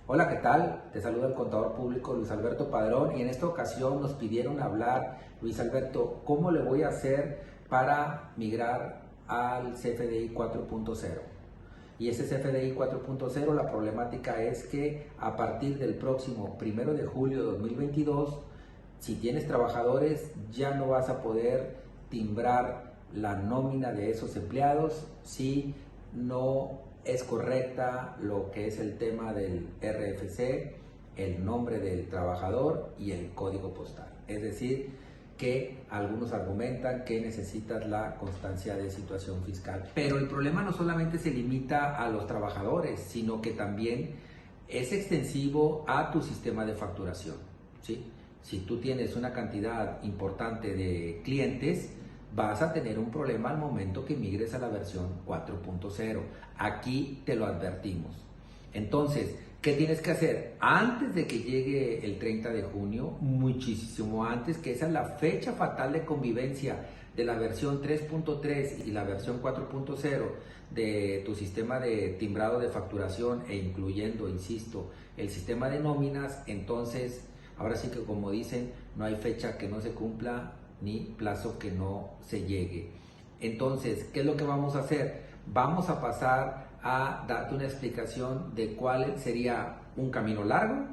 Hola, ¿qué tal? Te saluda el contador público Luis Alberto Padrón y en esta ocasión nos pidieron hablar, Luis Alberto, ¿cómo le voy a hacer para migrar al CFDI 4.0? Y ese CFDI 4.0, la problemática es que a partir del próximo 1 de julio de 2022, si tienes trabajadores, ya no vas a poder timbrar la nómina de esos empleados si no es correcta lo que es el tema del RFC, el nombre del trabajador y el código postal. Es decir, que algunos argumentan que necesitas la constancia de situación fiscal. Pero el problema no solamente se limita a los trabajadores, sino que también es extensivo a tu sistema de facturación, ¿sí? Si tú tienes una cantidad importante de clientes, vas a tener un problema al momento que migres a la versión 4.0. Aquí te lo advertimos. Entonces, ¿qué tienes que hacer? Antes de que llegue el 30 de junio, muchísimo antes, que esa es la fecha fatal de convivencia de la versión 3.3 y la versión 4.0 de tu sistema de timbrado de facturación e incluyendo, insisto, el sistema de nóminas, entonces, ahora sí que como dicen, no hay fecha que no se cumpla ni plazo que no se llegue. Entonces, ¿qué es lo que vamos a hacer? Vamos a pasar a darte una explicación de cuál sería un camino largo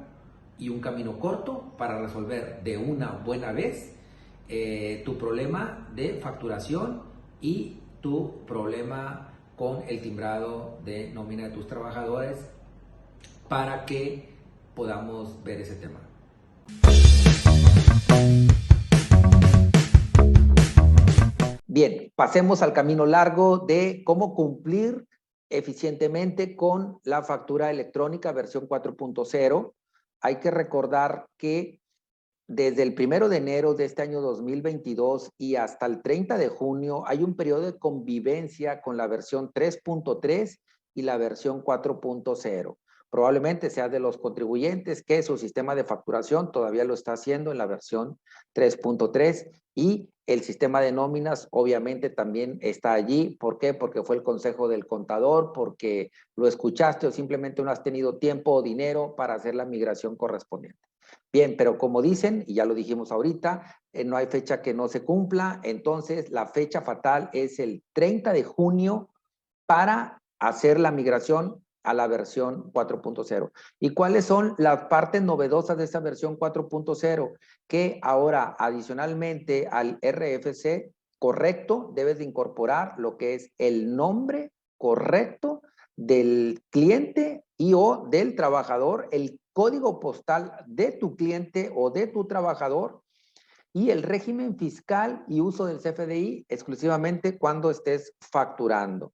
y un camino corto para resolver de una buena vez tu problema de facturación y tu problema con el timbrado de nómina de tus trabajadores para que podamos ver ese tema. Bien, pasemos al camino largo de cómo cumplir eficientemente con la factura electrónica versión 4.0. Hay que recordar que desde el 1 de enero de este año 2022 y hasta el 30 de junio hay un periodo de convivencia con la versión 3.3 y la versión 4.0. Probablemente sea de los contribuyentes que su sistema de facturación todavía lo está haciendo en la versión 3.3 y el sistema de nóminas obviamente también está allí. ¿Por qué? Porque fue el consejo del contador, porque lo escuchaste o simplemente no has tenido tiempo o dinero para hacer la migración correspondiente. Bien, pero como dicen, y ya lo dijimos ahorita, no hay fecha que no se cumpla, entonces la fecha fatal es el 30 de junio para hacer la migración a la versión 4.0. ¿Y cuáles son las partes novedosas de esa versión 4.0? Que ahora, adicionalmente al RFC correcto, debes de incorporar lo que es el nombre correcto del cliente y o del trabajador, el código postal de tu cliente o de tu trabajador y el régimen fiscal y uso del CFDI exclusivamente cuando estés facturando.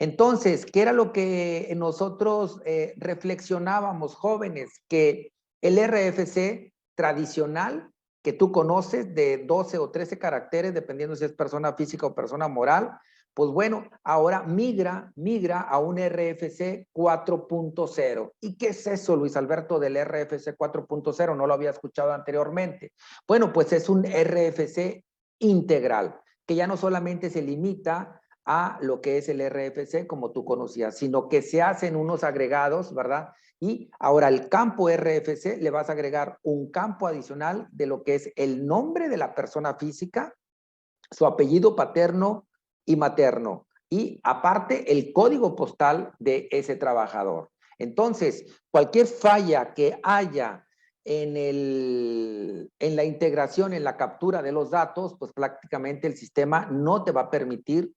Entonces, ¿qué era lo que nosotros reflexionábamos, jóvenes? Que el RFC tradicional que tú conoces de 12 o 13 caracteres, dependiendo si es persona física o persona moral, pues bueno, ahora migra a un RFC 4.0. ¿Y qué es eso, Luis Alberto, del RFC 4.0? No lo había escuchado anteriormente. Bueno, pues es un RFC integral, que ya no solamente se limita a lo que es el RFC, como tú conocías, sino que se hacen unos agregados, ¿verdad? Y ahora al campo RFC le vas a agregar un campo adicional de lo que es el nombre de la persona física, su apellido paterno y materno, y aparte el código postal de ese trabajador. Entonces, cualquier falla que haya en la integración, en la captura de los datos, pues prácticamente el sistema no te va a permitir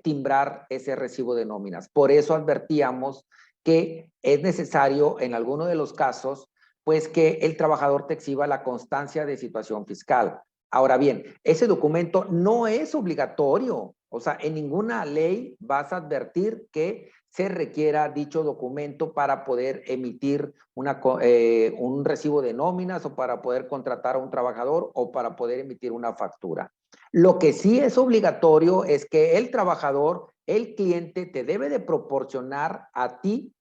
timbrar ese recibo de nóminas. Por eso advertíamos que es necesario en alguno de los casos, pues que el trabajador te exhiba la constancia de situación fiscal. Ahora bien, ese documento no es obligatorio, o sea, en ninguna ley vas a advertir que se requiera dicho documento para poder emitir un recibo de nóminas o para poder contratar a un trabajador o para poder emitir una factura. Lo que sí es obligatorio es que el trabajador, el cliente, te debe de proporcionar a ti,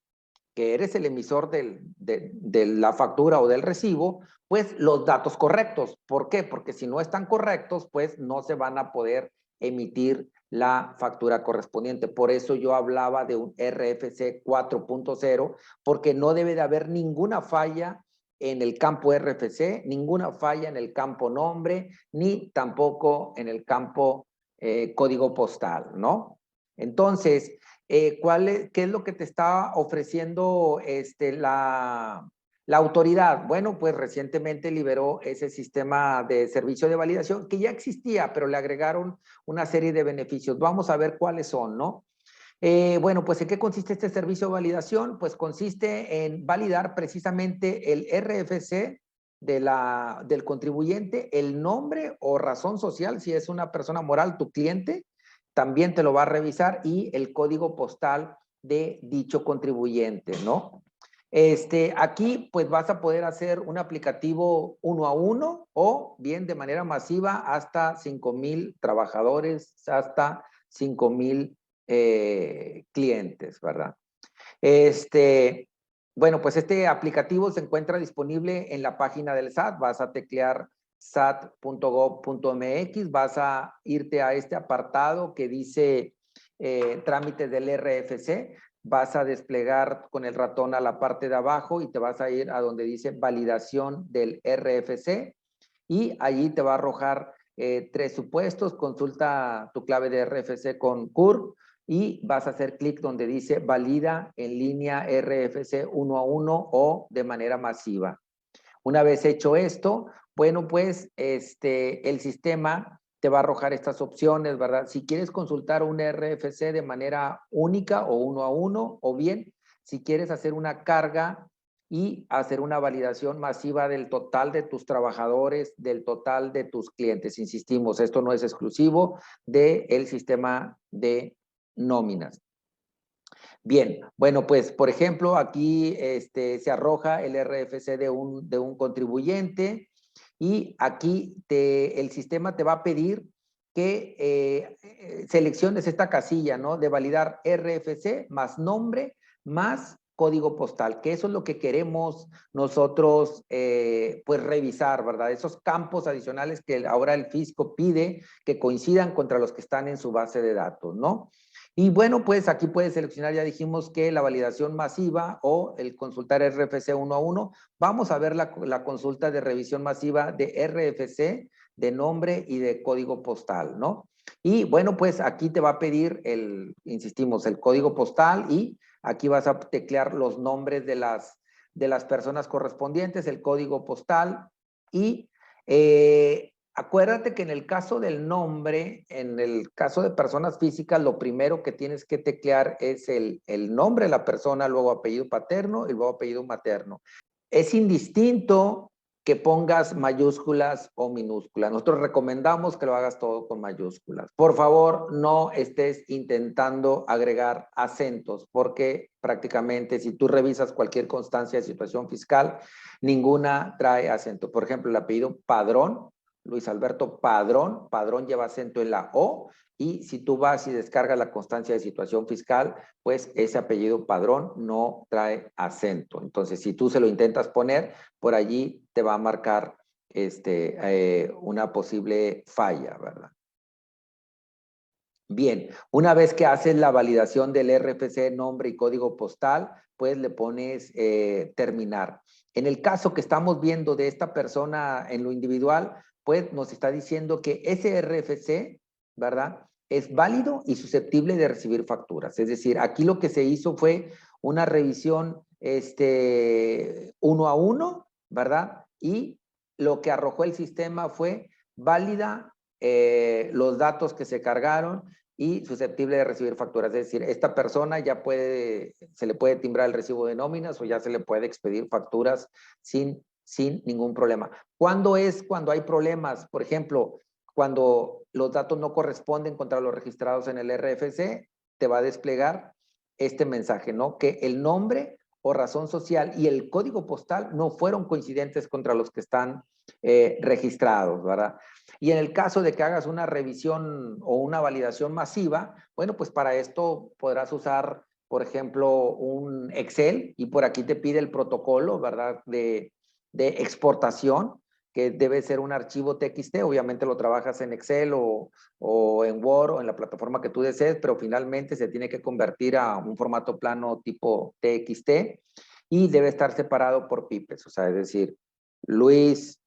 que eres el emisor de la factura o del recibo, pues los datos correctos. ¿Por qué? Porque si no están correctos, pues no se van a poder emitir la factura correspondiente. Por eso yo hablaba de un RFC 4.0, porque no debe de haber ninguna falla en el campo RFC, ninguna falla en el campo nombre, ni tampoco en el campo código postal, ¿no? Entonces, ¿qué es lo que te está ofreciendo la autoridad? Bueno, pues recientemente liberó ese sistema de servicio de validación que ya existía, pero le agregaron una serie de beneficios. Vamos a ver cuáles son, ¿no? Bueno, pues ¿en qué consiste este servicio de validación? Pues consiste en validar precisamente el RFC del contribuyente, el nombre o razón social, si es una persona moral, tu cliente, también te lo va a revisar, y el código postal de dicho contribuyente, ¿no? Aquí pues vas a poder hacer un aplicativo 1 a 1 o bien de manera masiva hasta 5,000 trabajadores, hasta 5,000 clientes, ¿verdad? Bueno, pues este aplicativo se encuentra disponible en la página del SAT. Vas a teclear sat.gov.mx, vas a irte a este apartado que dice trámites del RFC, vas a desplegar con el ratón a la parte de abajo y te vas a ir a donde dice validación del RFC y allí te va a arrojar 3 supuestos, consulta tu clave de RFC con CURP y vas a hacer clic donde dice valida en línea RFC 1 a 1 o de manera masiva. Una vez hecho esto, bueno, pues el sistema te va a arrojar estas opciones, ¿verdad? Si quieres consultar un RFC de manera única o 1 a 1, o bien si quieres hacer una carga y hacer una validación masiva del total de tus trabajadores, del total de tus clientes. Insistimos, esto no es exclusivo del sistema de nóminas. Bien, bueno, pues, por ejemplo, aquí se arroja el RFC de un contribuyente y aquí el sistema te va a pedir que selecciones esta casilla, ¿no? De validar RFC más nombre más código postal, que eso es lo que queremos nosotros, pues, revisar, ¿verdad? Esos campos adicionales que ahora el fisco pide que coincidan contra los que están en su base de datos, ¿no? Y bueno, pues aquí puedes seleccionar, ya dijimos que la validación masiva o el consultar RFC 1 a 1. Vamos a ver la consulta de revisión masiva de RFC, de nombre y de código postal, ¿no? Y bueno, pues aquí te va a pedir insistimos, el código postal y aquí vas a teclear los nombres de las personas correspondientes, el código postal y acuérdate que en el caso del nombre, en el caso de personas físicas, lo primero que tienes que teclear es el nombre de la persona, luego apellido paterno y luego apellido materno. Es indistinto que pongas mayúsculas o minúsculas. Nosotros recomendamos que lo hagas todo con mayúsculas. Por favor, no estés intentando agregar acentos, porque prácticamente si tú revisas cualquier constancia de situación fiscal, ninguna trae acento. Por ejemplo, el apellido Padrón, Luis Alberto Padrón, Padrón lleva acento en la O, y si tú vas y descargas la constancia de situación fiscal, pues ese apellido Padrón no trae acento. Entonces, si tú se lo intentas poner, por allí te va a marcar una posible falla, ¿verdad? Bien, una vez que haces la validación del RFC, nombre y código postal, pues le pones terminar. En el caso que estamos viendo de esta persona en lo individual, pues nos está diciendo que ese RFC, ¿verdad? Es válido y susceptible de recibir facturas. Es decir, aquí lo que se hizo fue una revisión 1 a 1, ¿verdad? Y lo que arrojó el sistema fue válida los datos que se cargaron y susceptible de recibir facturas. Es decir, esta persona ya se le puede timbrar el recibo de nóminas o ya se le puede expedir facturas sin ningún problema. ¿Cuándo es cuando hay problemas? Por ejemplo, cuando los datos no corresponden contra los registrados en el RFC, te va a desplegar este mensaje, ¿no? Que el nombre o razón social y el código postal no fueron coincidentes contra los que están registrados, ¿verdad? Y en el caso de que hagas una revisión o una validación masiva, bueno, pues para esto podrás usar, por ejemplo, un Excel y por aquí te pide el protocolo, ¿verdad? De exportación, que debe ser un archivo TXT, obviamente lo trabajas en Excel o en Word o en la plataforma que tú desees, pero finalmente se tiene que convertir a un formato plano tipo TXT y debe estar separado por pipes, o sea, es decir, Luis,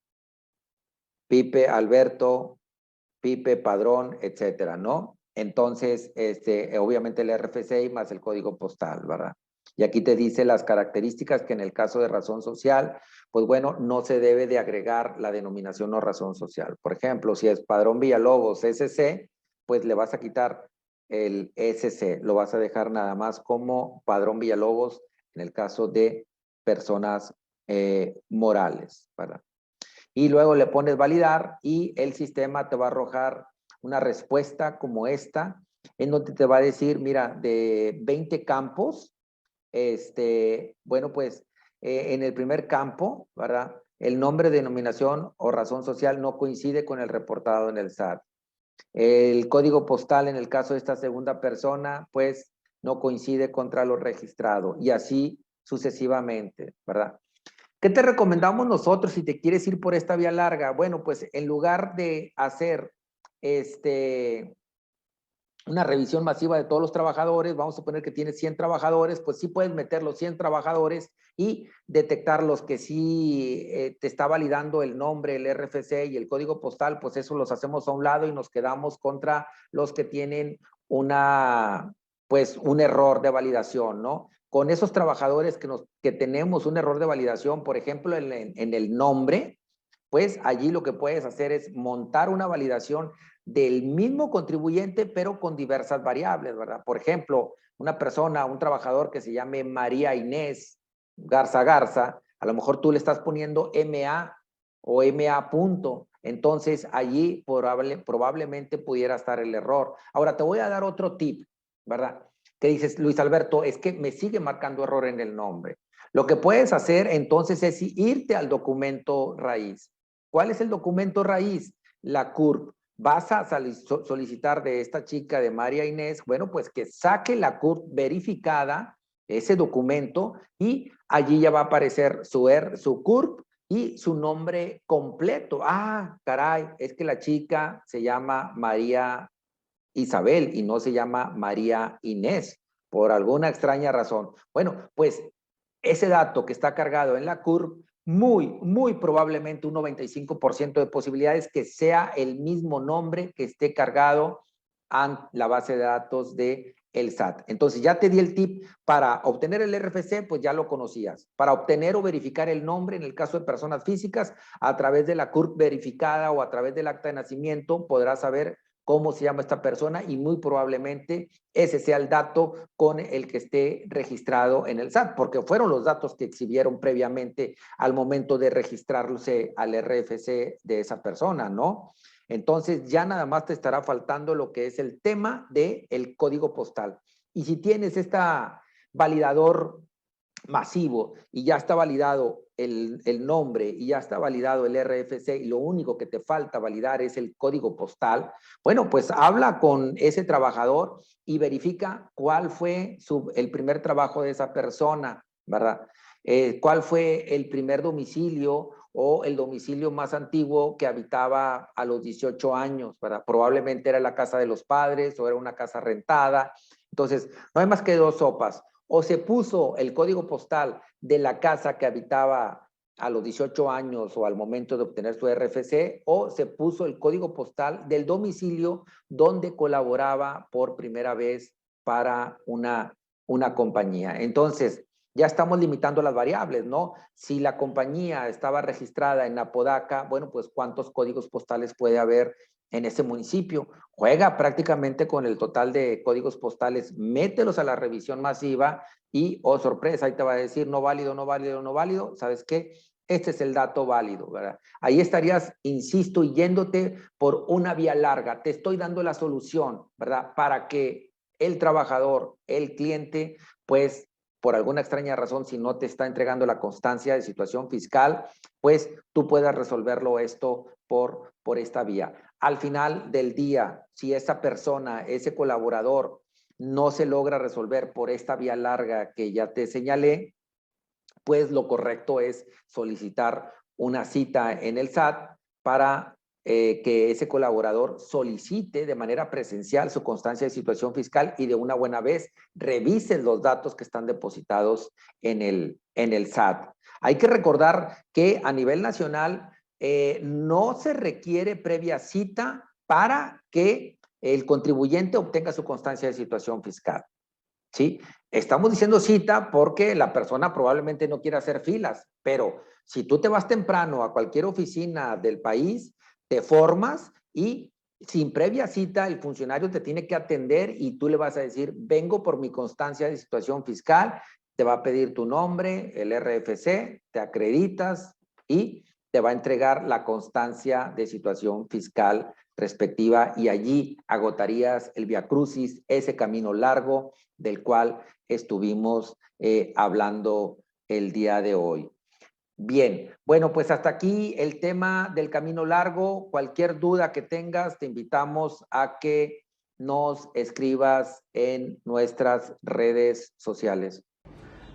Pipe, Alberto, Pipe, Padrón, etcétera, ¿no? Entonces, obviamente el RFC más el código postal, ¿verdad? Y aquí te dice las características que en el caso de razón social, pues bueno, no se debe de agregar la denominación o razón social. Por ejemplo, si es Padrón Villalobos SC, pues le vas a quitar el SC, lo vas a dejar nada más como Padrón Villalobos en el caso de personas morales, ¿verdad? Y luego le pones validar y el sistema te va a arrojar una respuesta como esta, en donde te va a decir, mira, de 20 campos, bueno, pues en el primer campo, ¿verdad? El nombre, denominación o razón social no coincide con el reportado en el SAT. El código postal en el caso de esta segunda persona, pues no coincide contra lo registrado y así sucesivamente, ¿verdad? ¿Qué te recomendamos nosotros si te quieres ir por esta vía larga? Bueno, pues en lugar de hacer una revisión masiva de todos los trabajadores, vamos a suponer que tienes 100 trabajadores, pues sí puedes meter los 100 trabajadores y detectar los que sí te está validando el nombre, el RFC y el código postal, pues eso los hacemos a un lado y nos quedamos contra los que tienen pues un error de validación, ¿no? Con esos trabajadores que tenemos un error de validación, por ejemplo, en el nombre, pues allí lo que puedes hacer es montar una validación del mismo contribuyente, pero con diversas variables, ¿verdad? Por ejemplo, una persona, un trabajador que se llame María Inés Garza Garza, a lo mejor tú le estás poniendo MA o MA punto, entonces allí probablemente pudiera estar el error. Ahora te voy a dar otro tip, ¿verdad? Que dices, Luis Alberto, es que me sigue marcando error en el nombre. Lo que puedes hacer entonces es irte al documento raíz. ¿Cuál es el documento raíz? La CURP. Vas a solicitar de esta chica, de María Inés, bueno, pues que saque la CURP verificada, ese documento, y allí ya va a aparecer su CURP y su nombre completo. Ah, caray, es que la chica se llama María Isabel y no se llama María Inés, por alguna extraña razón. Bueno, pues ese dato que está cargado en la CURP, muy probablemente un 95% de posibilidades que sea el mismo nombre que esté cargado en la base de datos de el SAT. Entonces ya te di el tip para obtener el RFC, pues ya lo conocías. Para obtener o verificar el nombre en el caso de personas físicas, a través de la CURP verificada o a través del acta de nacimiento, podrás saber cómo se llama esta persona y muy probablemente ese sea el dato con el que esté registrado en el SAT, porque fueron los datos que exhibieron previamente al momento de registrarse al RFC de esa persona, ¿no? Entonces ya nada más te estará faltando lo que es el tema del código postal. Y si tienes esta validador masivo y ya está validado el nombre y ya está validado el RFC y lo único que te falta validar es el código postal, bueno, pues habla con ese trabajador y verifica cuál fue el primer trabajo de esa persona, ¿verdad? ¿Cuál fue el primer domicilio o el domicilio más antiguo que habitaba a los 18 años, ¿verdad? Probablemente era la casa de los padres o era una casa rentada. Entonces, no hay más que dos sopas. O se puso el código postal de la casa que habitaba a los 18 años o al momento de obtener su RFC, o se puso el código postal del domicilio donde colaboraba por primera vez para una compañía. Entonces, ya estamos limitando las variables, ¿no? Si la compañía estaba registrada en Apodaca, bueno, pues ¿cuántos códigos postales puede haber en ese municipio? Juega prácticamente con el total de códigos postales, mételos a la revisión masiva y, oh sorpresa, ahí te va a decir no válido, no válido, no válido. ¿Sabes qué? Este es el dato válido, ¿verdad? Ahí estarías, insisto, yéndote por una vía larga. Te estoy dando la solución, ¿verdad? Para que el trabajador, el cliente, pues por alguna extraña razón, si no te está entregando la constancia de situación fiscal, pues tú puedas resolverlo esto por esta vía. Al final del día, si esa persona, ese colaborador, no se logra resolver por esta vía larga que ya te señalé, pues lo correcto es solicitar una cita en el SAT para que ese colaborador solicite de manera presencial su constancia de situación fiscal y de una buena vez revise los datos que están depositados en el SAT. Hay que recordar que a nivel nacional no se requiere previa cita para que el contribuyente obtenga su constancia de situación fiscal. ¿Sí? Estamos diciendo cita porque la persona probablemente no quiera hacer filas, pero si tú te vas temprano a cualquier oficina del país, te formas y sin previa cita el funcionario te tiene que atender y tú le vas a decir, vengo por mi constancia de situación fiscal, te va a pedir tu nombre, el RFC, te acreditas y te va a entregar la constancia de situación fiscal respectiva y allí agotarías el viacrucis, ese camino largo del cual estuvimos hablando el día de hoy. Bien, bueno, pues hasta aquí el tema del camino largo. Cualquier duda que tengas, te invitamos a que nos escribas en nuestras redes sociales.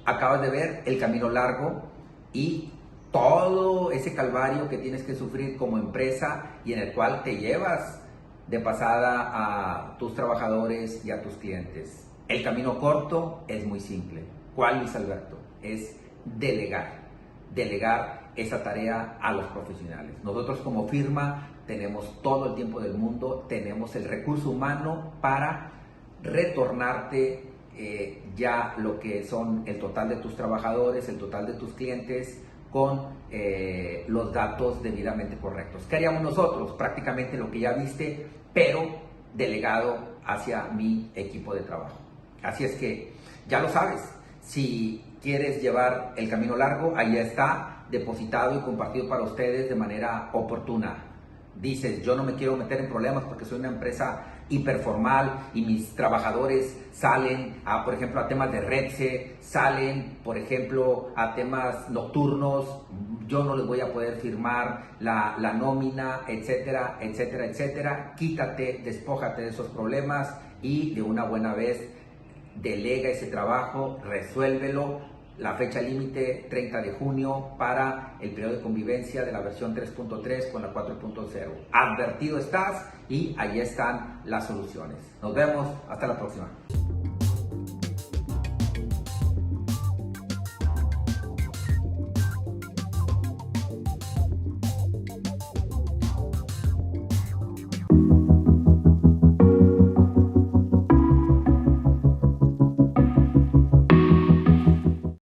Acabas de ver el camino largo y todo ese calvario que tienes que sufrir como empresa y en el cual te llevas de pasada a tus trabajadores y a tus clientes. El camino corto es muy simple. ¿Cuál, Luis Alberto? Es delegar. Delegar esa tarea a los profesionales. Nosotros como firma tenemos todo el tiempo del mundo, tenemos el recurso humano para retornarte ya lo que son el total de tus trabajadores, el total de tus clientes con los datos debidamente correctos. ¿Qué haríamos nosotros? Prácticamente lo que ya viste, pero delegado hacia mi equipo de trabajo. Así es que ya lo sabes, si quieres llevar el camino largo, ahí está depositado y compartido para ustedes de manera oportuna. Dices, yo no me quiero meter en problemas porque soy una empresa hiperformal y mis trabajadores salen a, por ejemplo, a temas de REPSE, salen, por ejemplo, a temas nocturnos, yo no les voy a poder firmar la nómina, etcétera, etcétera, etcétera. Quítate, despójate de esos problemas y de una buena vez delega ese trabajo, resuélvelo. La fecha límite 30 de junio para el periodo de convivencia de la versión 3.3 con la 4.0. Advertido estás y ahí están las soluciones. Nos vemos, hasta la próxima.